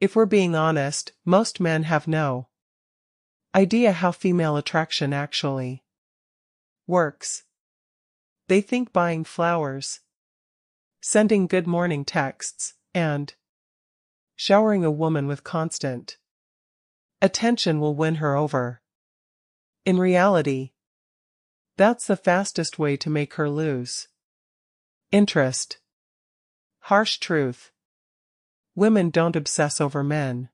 If we're being honest, most men have no idea how female attraction actually works. They think buying flowers, sending good morning texts, and showering a woman with constant attention will win her over. In reality, that's the fastest way to make her lose interest. Harsh truth. Women don't obsess over men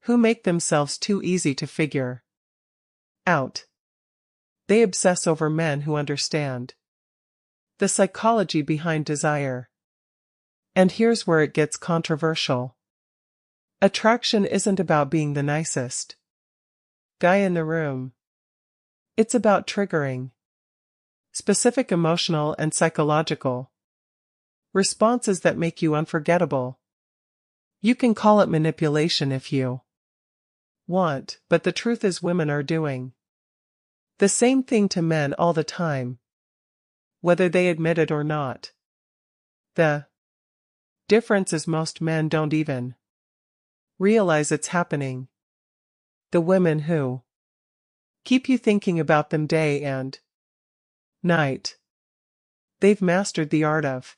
who make themselves too easy to figure out. They obsess over men who understand the psychology behind desire. And here's where it gets controversial. Attraction isn't about being the nicest guy in the room. It's about triggering specific emotional and psychological responses that make you unforgettable. You can call it manipulation if you want, but the truth is women are doing the same thing to men all the time, whether they admit it or not. The difference is most men don't even realize it's happening. The women who keep you thinking about them day and night. They've mastered the art of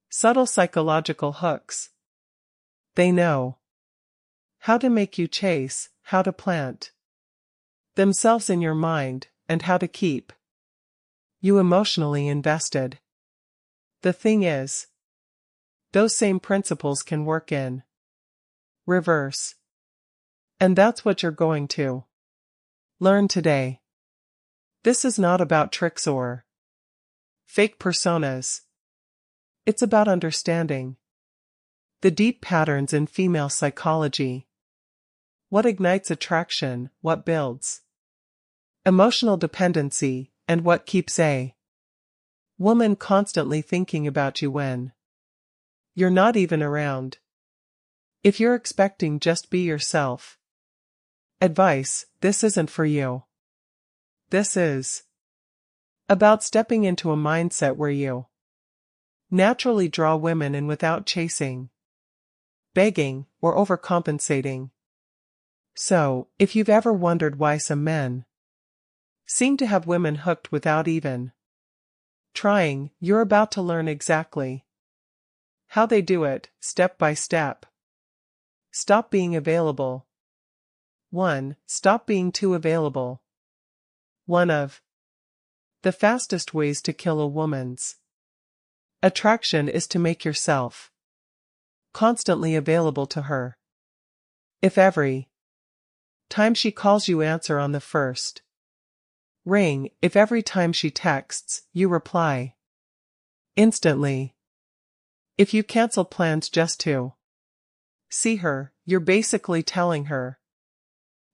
subtle psychological hooks. They know how to make you chase, how to plant themselves in your mind, and how to keep you emotionally invested. The thing is, those same principles can work in reverse. And that's what you're going to learn today. This is not about tricks or fake personas. It's about understanding the deep patterns in female psychology. What ignites attraction, what builds emotional dependency, and what keeps a woman constantly thinking about you when you're not even around. If you're expecting just be yourself advice, this isn't for you. This is about stepping into a mindset where you naturally draw women in without chasing, begging, or overcompensating. So, if you've ever wondered why some men seem to have women hooked without even trying, you're about to learn exactly how they do it, step by step. Stop being available. 1. Stop being too available. One of the fastest ways to kill a woman's attraction is to make yourself constantly available to her. If every time she calls you answer on the first ring, if every time she texts, you reply instantly, if you cancel plans just to see her, you're basically telling her,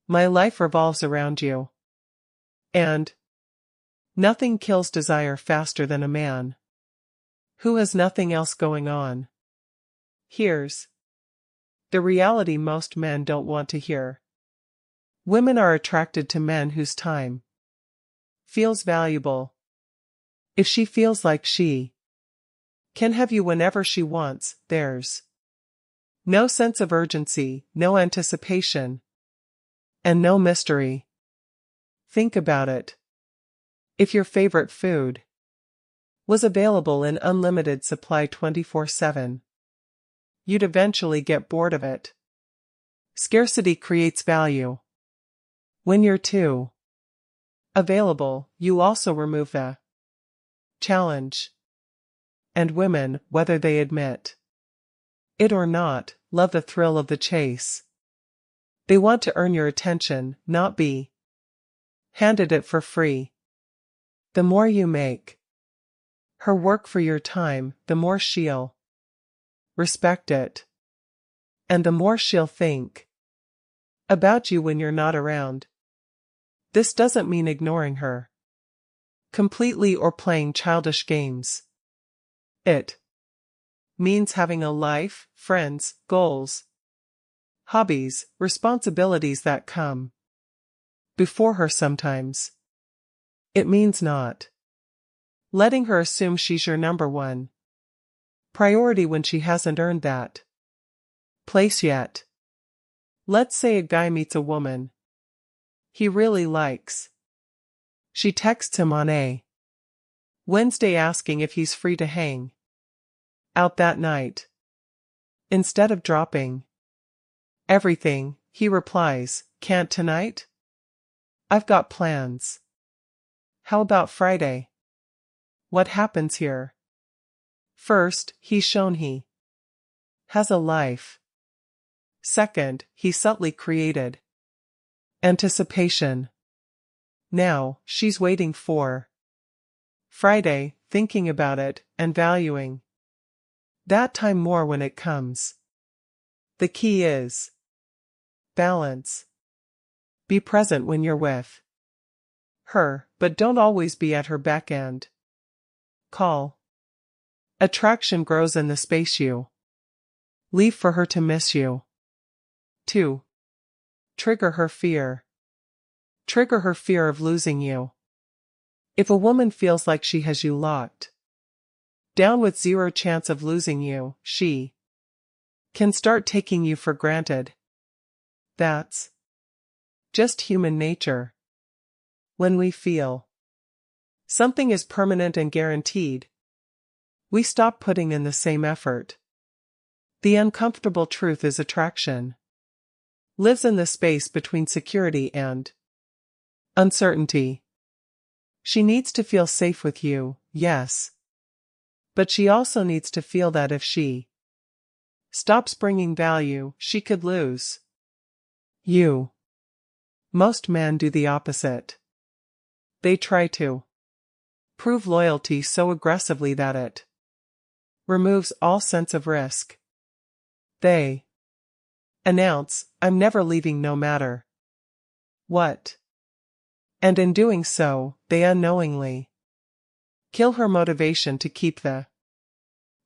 my life revolves around you. And nothing kills desire faster than a man who has nothing else going on. Here's the reality most men don't want to hear. Women are attracted to men whose time feels valuable. If she feels like she can have you whenever she wants, there's no sense of urgency, no anticipation, and no mystery. Think about it. If your favorite food was available in unlimited supply 24/7, you'd eventually get bored of it. Scarcity creates value. When you're too available, you also remove the challenge. And women, whether they admit it or not, love the thrill of the chase. They want to earn your attention, not be handed it for free. The more you make her work for your time, the more she'll respect it. And the more she'll think about you when you're not around. This doesn't mean ignoring her completely or playing childish games. It means having a life, friends, goals, hobbies, responsibilities that come before her sometimes. It means not letting her assume she's your number one priority when she hasn't earned that place yet. Let's say a guy meets a woman he really likes. She texts him on a Wednesday asking if he's free to hang out that night. Instead of dropping everything, he replies, "Can't tonight? I've got plans." How about Friday? What happens here? First, he's shown he has a life. Second, he subtly created anticipation. Now, she's waiting for Friday, thinking about it, and valuing that time more when it comes. The key is balance. Be present when you're with her, but don't always be at her beck and call. Attraction grows in the space you leave for her to miss you. 2. Trigger her fear. Trigger her fear of losing you. If a woman feels like she has you locked down with zero chance of losing you, she can start taking you for granted. That's just human nature. When we feel something is permanent and guaranteed, we stop putting in the same effort. The uncomfortable truth is attraction lives in the space between security and uncertainty. She needs to feel safe with you, yes. But she also needs to feel that if she stops bringing value, she could lose you. Most men do the opposite. They try to prove loyalty so aggressively that it removes all sense of risk. They announce, "I'm never leaving no matter what." And in doing so, they unknowingly kill her motivation to keep the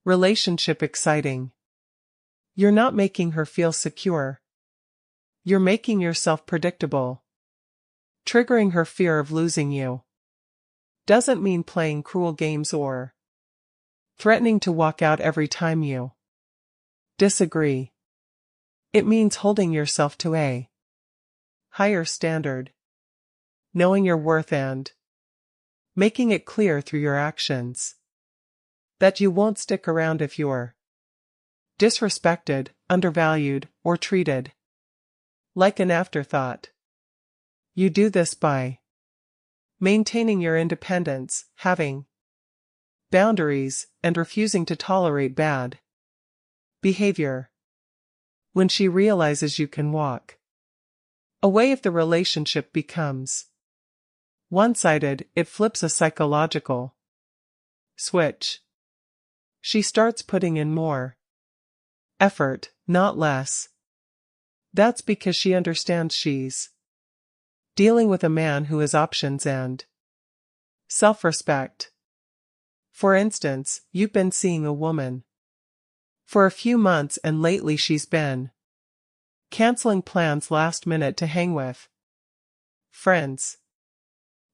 relationship exciting. You're not making her feel secure. You're making yourself predictable. Triggering her fear of losing you doesn't mean playing cruel games or threatening to walk out every time you disagree. It means holding yourself to a higher standard, knowing your worth and making it clear through your actions that you won't stick around if you're disrespected, undervalued, or treated like an afterthought. You do this by maintaining your independence, having boundaries, and refusing to tolerate bad behavior. When she realizes you can walk away if the relationship becomes one-sided, it flips a psychological switch. She starts putting in more effort, not less. That's because she understands she's dealing with a man who has options and self-respect. For instance, you've been seeing a woman for a few months and lately she's been canceling plans last minute to hang with friends.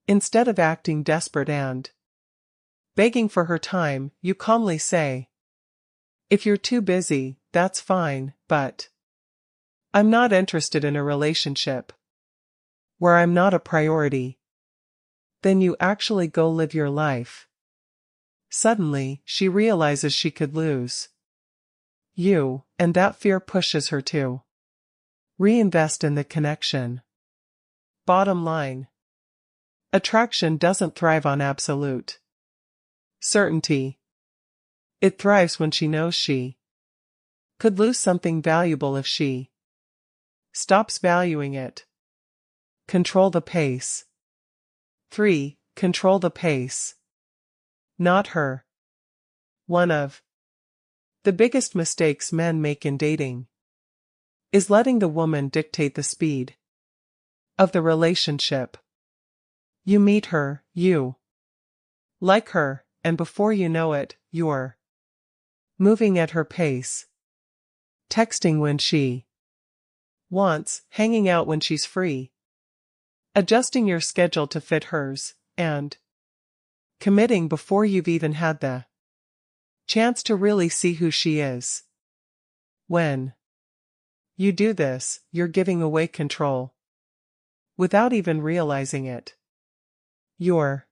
Instead of acting desperate and begging for her time, you calmly say, "If you're too busy, that's fine, but I'm not interested in a relationship where I'm not a priority." Then you actually go live your life. Suddenly, she realizes she could lose you, and that fear pushes her to reinvest in the connection. Bottom line: attraction doesn't thrive on absolute certainty. It thrives when she knows she could lose something valuable if she stops valuing it. Control the pace. 3. Control the pace. Not her. One of the biggest mistakes men make in dating is letting the woman dictate the speed of the relationship. You meet her, you like her, and before you know it, you're moving at her pace. Texting when she wants, hanging out when she's free, adjusting your schedule to fit hers, and committing before you've even had the chance to really see who she is. When You do this, you're giving away control. Without even realizing it. You're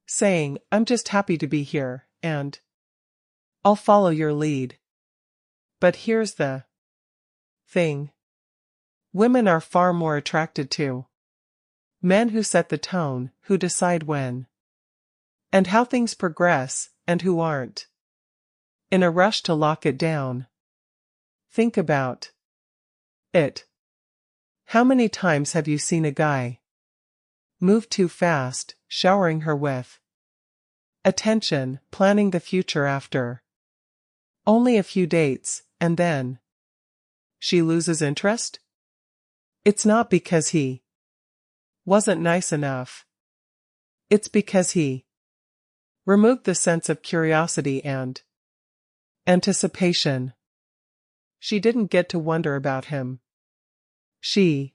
saying, I'm just happy to be here, and I'll follow your lead. But here's the thing. Women are far more attracted to men who set the tone, who decide when and how things progress, and who aren't in a rush to lock it down. Think about it. How many times have you seen a guy move too fast, showering her with attention, planning the future after only a few dates, and then she loses interest? It's not because he wasn't nice enough. It's because he removed the sense of curiosity and anticipation. She didn't get to wonder about him. She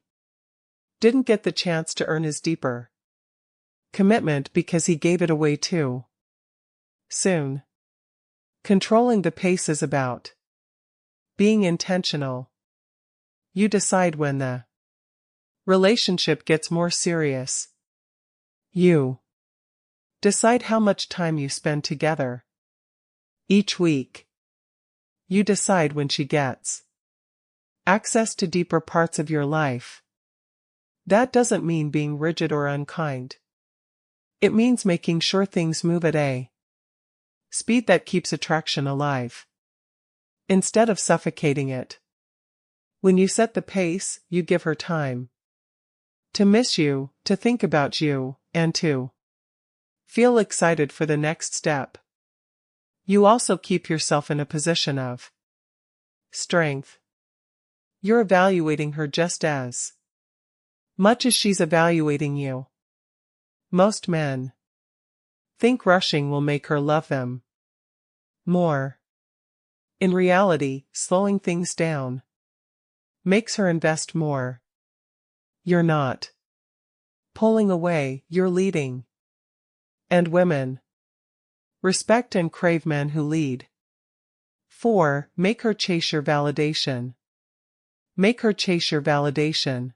didn't get the chance to earn his deeper commitment because he gave it away too soon. Controlling the pace is about being intentional. You decide when the relationship gets more serious. You decide how much time you spend together each week. You decide when she gets access to deeper parts of your life. That doesn't mean being rigid or unkind. It means making sure things move at a speed that keeps attraction alive, instead of suffocating it. When you set the pace, you give her time to miss you, to think about you, and to feel excited for the next step. You also keep yourself in a position of strength. You're evaluating her just as much as she's evaluating you. Most men think rushing will make her love them more. In reality, slowing things down makes her invest more. You're not pulling away, you're leading. And women respect and crave men who lead. 4. Make her chase your validation. Make her chase your validation.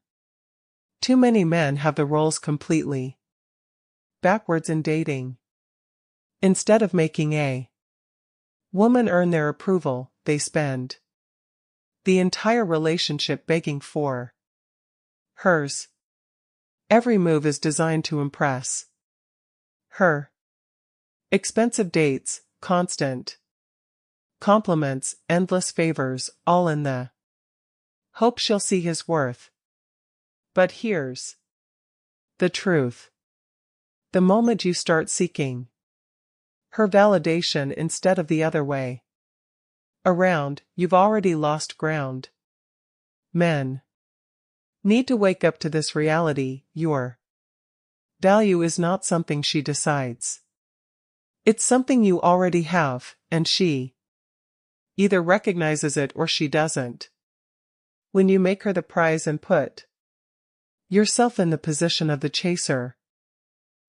Too many men have the roles completely backwards in dating. Instead of making a woman earn their approval, they spend the entire relationship begging for hers. Every move is designed to impress her. Expensive dates, constant compliments, endless favors, all in the hope she'll see his worth. But here's the truth. The moment you start seeking her validation instead of the other way around, you've already lost ground. Men need to wake up to this reality. Your value is not something she decides. It's something you already have, and she either recognizes it or she doesn't. When you make her the prize and put yourself in the position of the chaser,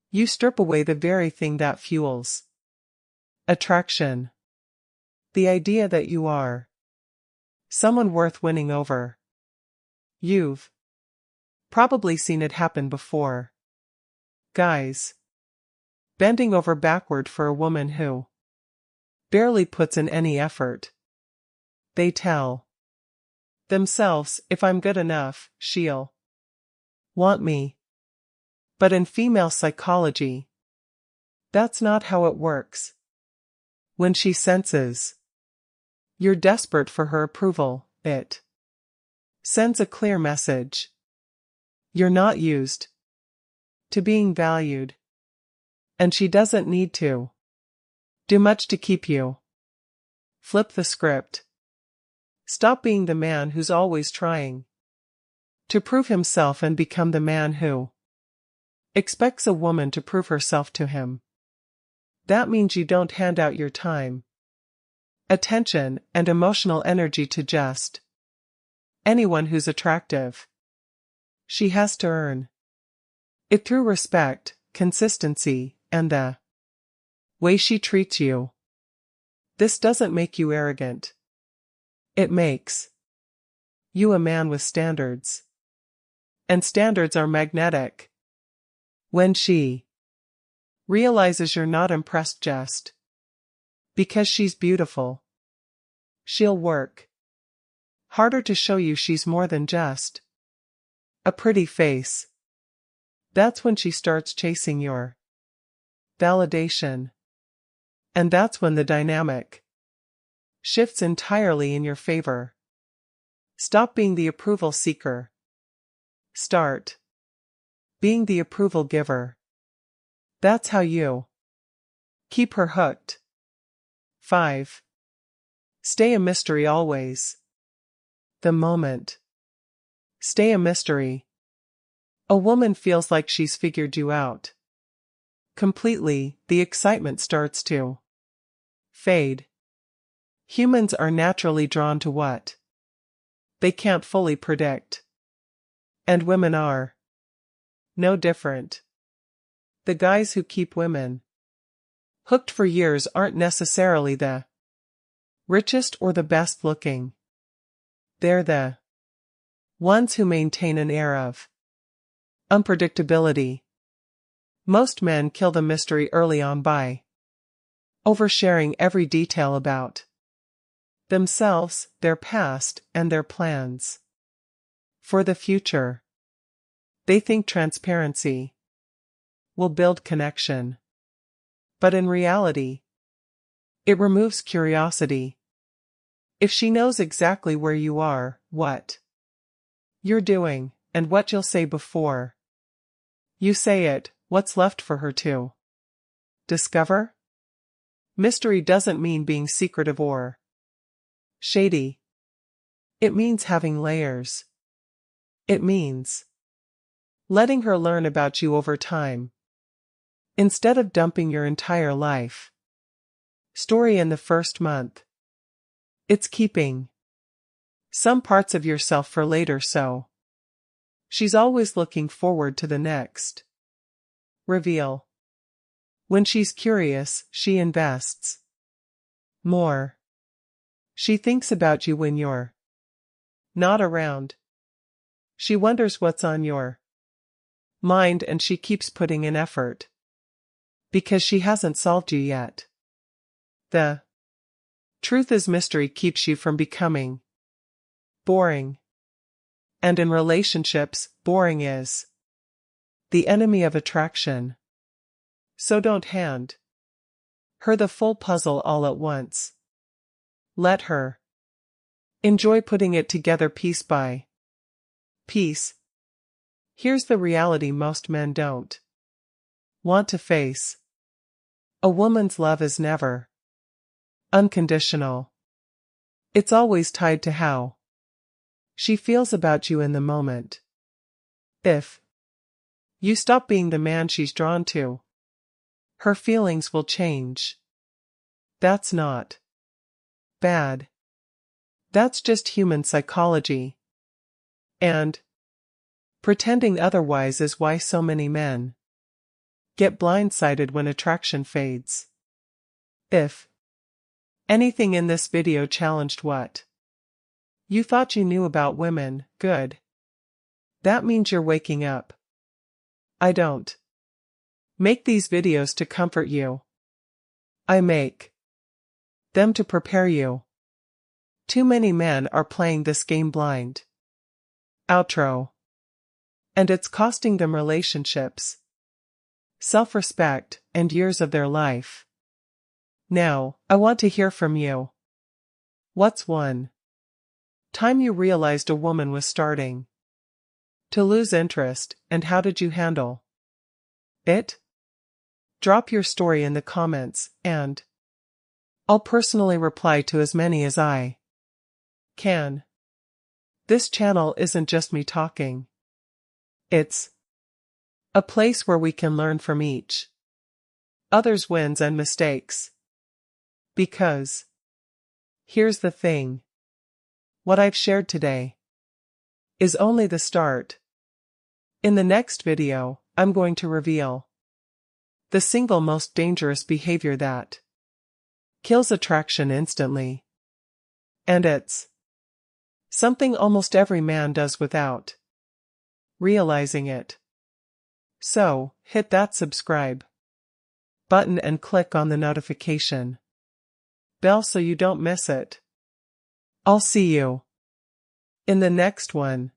you strip away the very thing that fuels attraction. The idea that you are someone worth winning over. You've probably seen it happen before. Guys bending over backward for a woman who barely puts in any effort. They tell themselves, if I'm good enough, she'll want me. But in female psychology, that's not how it works. When she senses you're desperate for her approval, it sends a clear message. You're not used to being valued. And she doesn't need to do much to keep you. Flip the script. Stop being the man who's always trying to prove himself and become the man who expects a woman to prove herself to him. That means you don't hand out your time, attention, and emotional energy to just anyone who's attractive. She has to earn it through respect, consistency, and the way she treats you. This doesn't make you arrogant. It makes You a man with standards. And standards are magnetic. When she realizes you're not impressed just because she's beautiful, she'll work harder to show you she's more than just a pretty face. That's when she starts chasing your validation. And that's when the dynamic shifts entirely in your favor. Stop being the approval seeker. Start being the approval giver. That's how you keep her hooked. 5. Stay a mystery always. The moment. Stay a mystery. A woman feels like she's figured you out completely, the excitement starts to fade. Humans are naturally drawn to what they can't fully predict. And women are no different. The guys who keep women hooked for years aren't necessarily the richest or the best looking. They're the ones who maintain an air of unpredictability. Most men kill the mystery early on by oversharing every detail about themselves, their past, and their plans for the future. They think transparency will build connection. But in reality, it removes curiosity. If she knows exactly where you are, what you're doing, and what you'll say before you say it, what's left for her to discover? Mystery doesn't mean being secretive or shady. It means having layers. It means letting her learn about you over time, instead of dumping your entire life story in the first month. It's keeping some parts of yourself for later, so she's always looking forward to the next reveal. When she's curious, she invests more. She thinks about you when you're not around. She wonders what's on your mind, and she keeps putting in effort because she hasn't solved you yet. The truth is, mystery keeps you from becoming boring. And in relationships, boring is the enemy of attraction. So don't hand her the full puzzle all at once. Let her enjoy putting it together piece by piece. Here's the reality most men don't want to face. A woman's love is never unconditional. It's always tied to how she feels about you in the moment. If you stop being the man she's drawn to, her feelings will change. That's not bad. That's just human psychology. And pretending otherwise is why so many men get blindsided when attraction fades. If anything in this video challenged what you thought you knew about women, good. That means you're waking up. I don't make these videos to comfort you. I make them to prepare you. Too many men are playing this game blind. Outro. And it's costing them relationships, self-respect, and years of their life. Now, I want to hear from you. What's one time you realized a woman was starting to lose interest, and how did you handle it? Drop your story in the comments, and I'll personally reply to as many as I can. This channel isn't just me talking. It's a place where we can learn from each other's wins and mistakes. Because here's the thing. What I've shared today is only the start. In the next video, I'm going to reveal the single most dangerous behavior that kills attraction instantly. And it's Something almost every man does without realizing it. So, hit that subscribe button and click on the notification bell so you don't miss it. I'll see you in the next one.